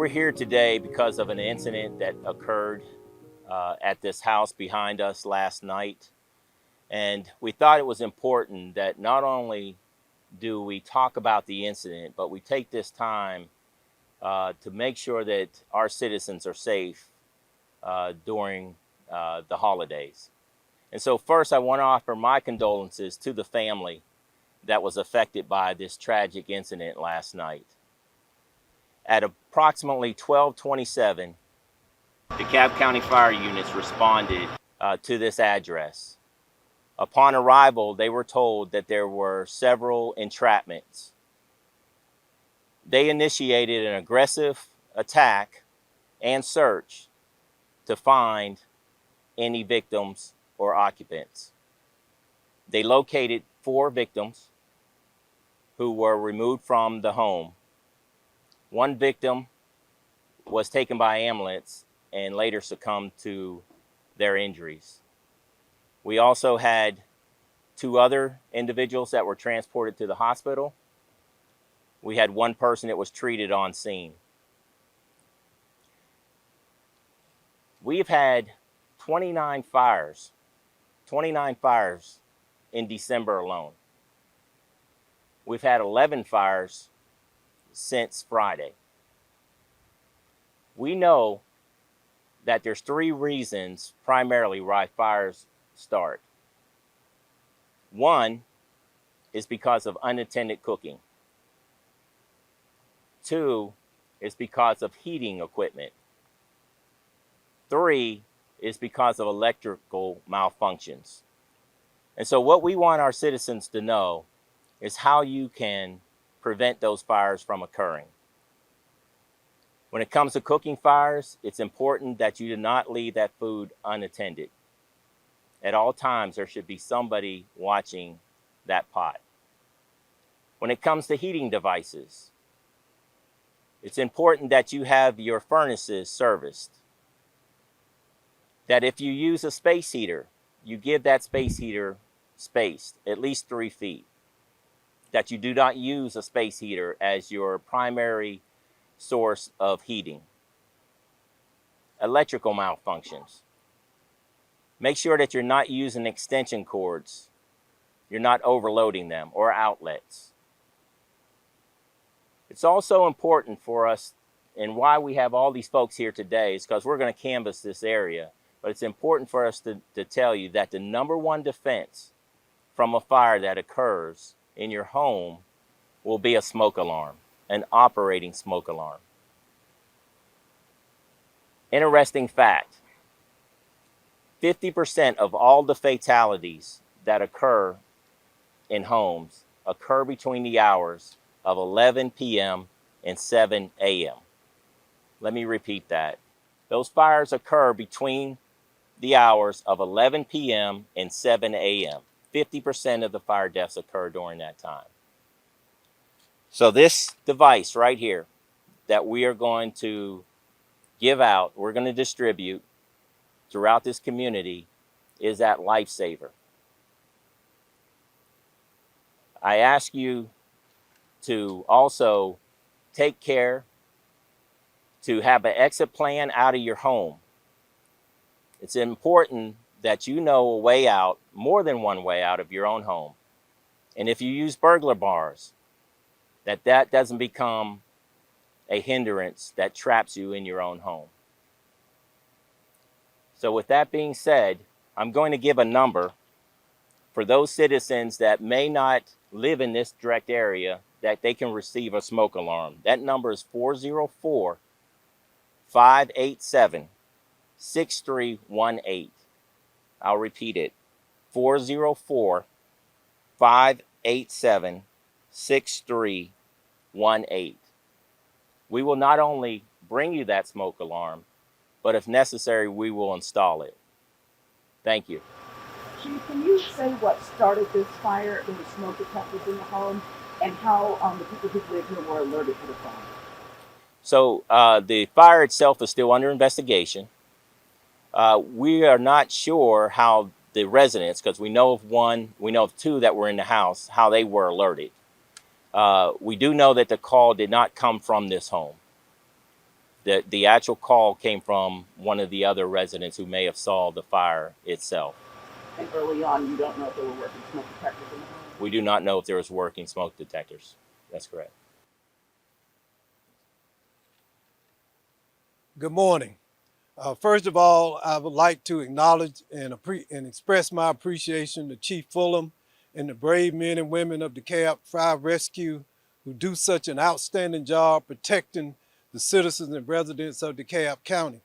We're here today because of an incident that occurred at this house behind us last night. And we thought it was important that not only do we talk about the incident, but we take this time to make sure that our citizens are safe during the holidays. And so first, I want to offer my condolences to the family that was affected by this tragic incident last night. At approximately 12:27, DeKalb County fire units responded to this address. Upon arrival, they were told that there were several entrapments. They initiated an aggressive attack and search to find any victims or occupants. They located 4 victims who were removed from the home. One victim was taken by ambulance and later succumbed to their injuries. We also had 2 other individuals that were transported to the hospital. We had 1 person that was treated on scene. We've had 29 fires in December alone. We've had 11 fires since Friday. We know that there's 3 reasons primarily why fires start. 1 is because of unattended cooking. 2 is because of heating equipment. 3 is because of electrical malfunctions. And so what we want our citizens to know is how you can prevent those fires from occurring. When it comes to cooking fires, it's important that you do not leave that food unattended. At all times, there should be somebody watching that pot. When it comes to heating devices, it's important that you have your furnaces serviced. That if you use a space heater, you give that space heater spaced at least 3 feet. That you do not use a space heater as your primary source of heating. Electrical malfunctions. Make sure that you're not using extension cords. You're not overloading them or outlets. It's also important for us, and why we have all these folks here today is because we're going to canvass this area. But it's important for us to tell you that the number 1 defense from a fire that occurs in your home will be a smoke alarm, an operating smoke alarm. Interesting fact, 50% of all the fatalities that occur in homes occur between the hours of 11 p.m. and 7 a.m. Let me repeat that. Those fires occur between the hours of 11 p.m. and 7 a.m. 50% of the fire deaths occur during that time. So this device right here that we are going to give out, we're going to distribute throughout this community, is that lifesaver. I ask you to also take care to have an exit plan out of your home. It's important that you know a way out, more than one way out of your own home. And if you use burglar bars, that doesn't become a hindrance that traps you in your own home. So with that being said, I'm going to give a number for those citizens that may not live in this direct area that they can receive a smoke alarm. That number is 404-587-6318. I'll repeat it, 404-587-6318. We will not only bring you that smoke alarm, but if necessary, we will install it. Thank you. Chief, can you say what started this fire and the smoke detectors in the home, and how the people who live here were alerted to the fire? So the fire itself is still under investigation. We are not sure how the residents, because we know of 2 that were in the house, how they were alerted. We do know that the call did not come from this home. The actual call came from one of the other residents who may have saw the fire itself. And early on, you don't know if there were working smoke detectors in the home? We do not know if there was working smoke detectors. That's correct. Good morning. First of all, I would like to acknowledge and express my appreciation to Chief Fulham and the brave men and women of DeKalb Fire Rescue who do such an outstanding job protecting the citizens and residents of DeKalb County.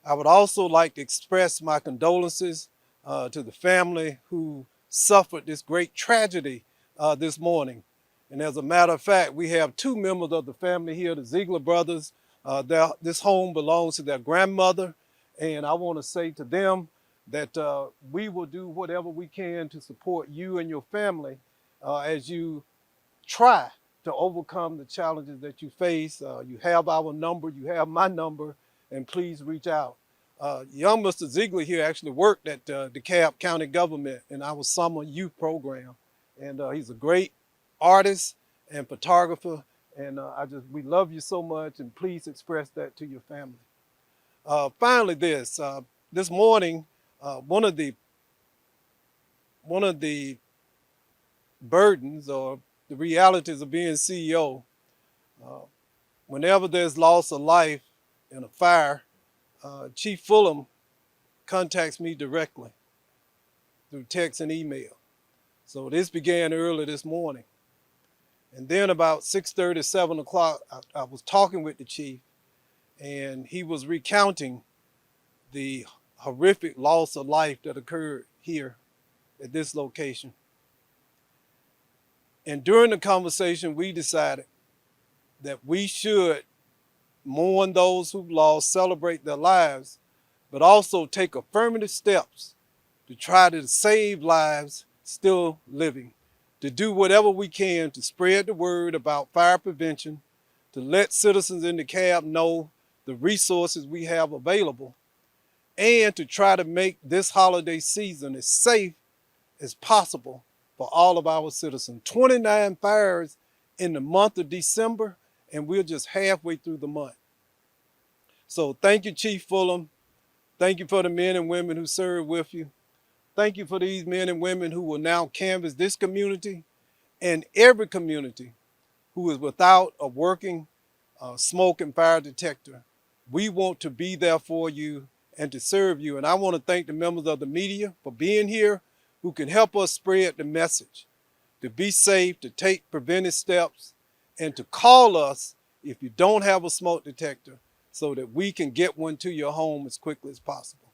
I would also like to express my condolences to the family who suffered this great tragedy this morning. And as a matter of fact, we have two members of the family here, the Ziegler brothers. This home belongs to their grandmother. And I want to say to them that we will do whatever we can to support you and your family as you try to overcome the challenges that you face. You have our number, you have my number, and please reach out. Young Mr. Ziegler here actually worked at DeKalb County government in our summer youth program. And he's a great artist and photographer. And we love you so much, and please express that to your family. Finally, this morning, one of the burdens or the realities of being CEO, whenever there's loss of life in a fire, Chief Fulham contacts me directly through text and email. So this began early this morning. And then about 6:30, 7 o'clock, I was talking with the chief, and he was recounting the horrific loss of life that occurred here at this location. And during the conversation, we decided that we should mourn those who've lost, celebrate their lives, but also take affirmative steps to try to save lives still living, to do whatever we can to spread the word about fire prevention, to let citizens in DeKalb know the resources we have available, and to try to make this holiday season as safe as possible for all of our citizens. 29 fires in the month of December, and we're just halfway through the month. So thank you, Chief Fulham. Thank you for the men and women who serve with you. Thank you for these men and women who will now canvass this community and every community who is without a working smoke and fire detector. We want to be there for you and to serve you. And I want to thank the members of the media for being here who can help us spread the message, to be safe, to take preventive steps, and to call us if you don't have a smoke detector so that we can get one to your home as quickly as possible.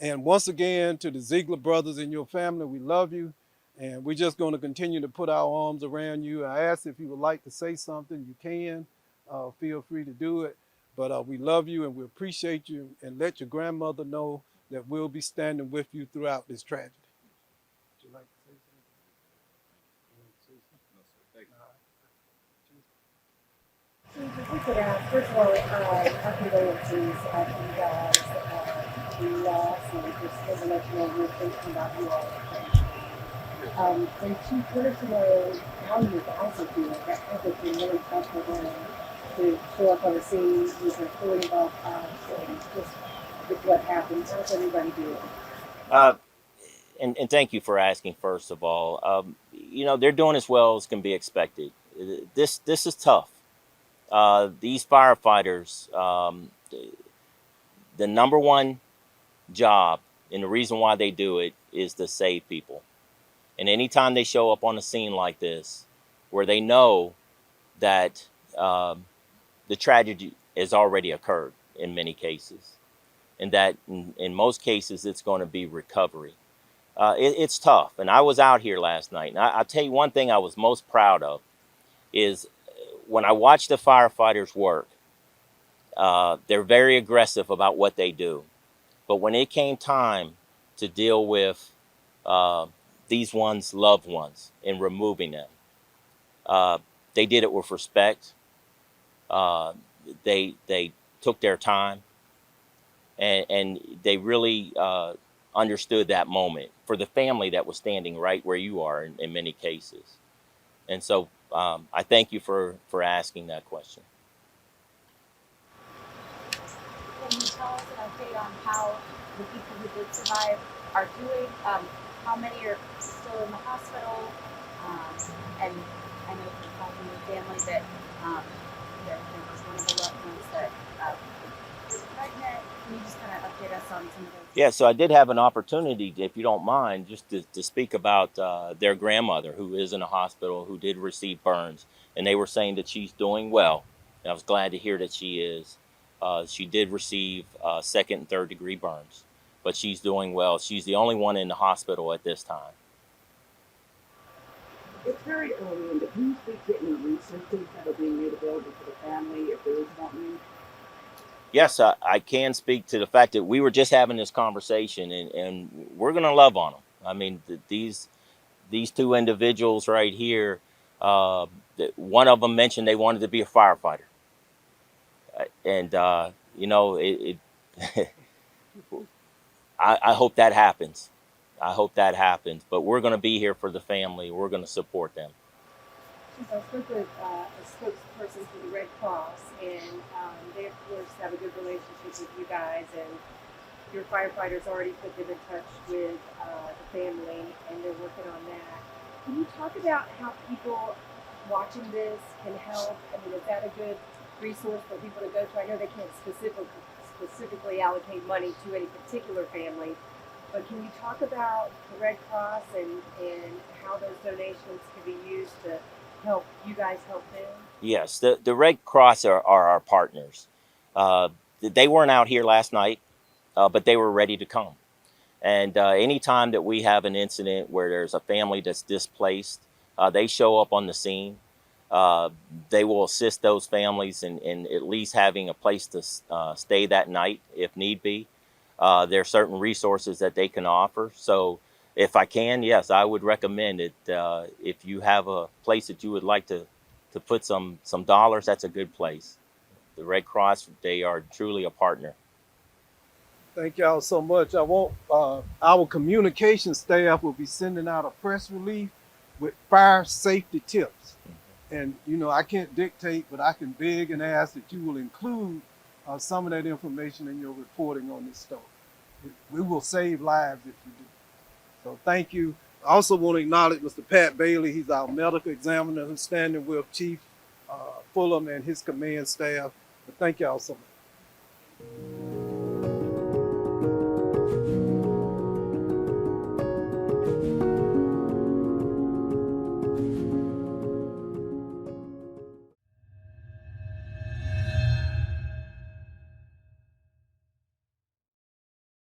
And once again, to the Ziegler brothers and your family, we love you. And we're just going to continue to put our arms around you. I ask if you would like to say something, you can. Feel free to do it. But we love you and we appreciate you, and let your grandmother know that we'll be standing with you throughout this tragedy. Would you like to say something? If we could ask, first of all, our condolences to you guys, the loss, and just to let you know we're thinking about you all. And Chief, wanted to know how you guys are doing. That has been really tough for them to show up on the scene with their fully involved house and just with what happened. How's everybody doing? Uh, and thank you for asking, first of all. They're doing as well as can be expected. This is tough. These firefighters, the number one job and the reason why they do it is to save people. And anytime they show up on a scene like this, where they know that the tragedy has already occurred in many cases, and that in most cases it's going to be recovery, it's tough. And I was out here last night, and I'll tell you one thing I was most proud of is when I watch the firefighters work. They're very aggressive about what they do. But when it came time to deal with these ones' loved ones and removing them, they did it with respect. They took their time, and they really understood that moment for the family that was standing right where you are in many cases. And so I thank you for asking that question. can you tell us an update on how the people who did survive are doing? How many are still in the hospital? And I know from talking to the family that there was one of the loved ones that was pregnant. Can you just kind of update us on some of those? Yeah, so I did have an opportunity, if you don't mind, just to speak about their grandmother who is in a hospital who did receive burns. And they were saying that she's doing well. And I was glad to hear that she is. She did receive second and third degree burns, but she's doing well. She's the only one in the hospital at this time. It's very early, and can you speak to any resources that are being made available to the family if there is one? Yes, I can speak to the fact that we were just having this conversation, and we're going to love on them. I mean, these two individuals right here, one of them mentioned they wanted to be a firefighter. And, I hope that happens. I hope that happens. But we're going to be here for the family. We're going to support them. I spoke with a spokesperson for the Red Cross, and they, of course, have a good relationship with you guys, and your firefighters already put them in touch with the family, and they're working on that. Can you talk about how people watching this can help? I mean, is that a good resource for people to go to? I know they can't specifically allocate money to any particular family, but can you talk about the Red Cross and how those donations can be used to help you guys help them? Yes, the Red Cross are our partners. They weren't out here last night, but they were ready to come. And anytime that we have an incident where there's a family that's displaced, they show up on the scene. They will assist those families in at least having a place to stay that night if need be. There are certain resources that they can offer. So if I can, yes, I would recommend it. If you have a place that you would like to put some dollars, that's a good place. The Red Cross, they are truly a partner. Thank y'all so much. I want our communication staff will be sending out a press release with fire safety tips. And I can't dictate, but I can beg and ask that you will include some of that information in your reporting on this story. We will save lives if you do. So thank you. I also want to acknowledge Mr. Pat Bailey. He's our medical examiner who's standing with Chief Fulham and his command staff. But thank y'all so much.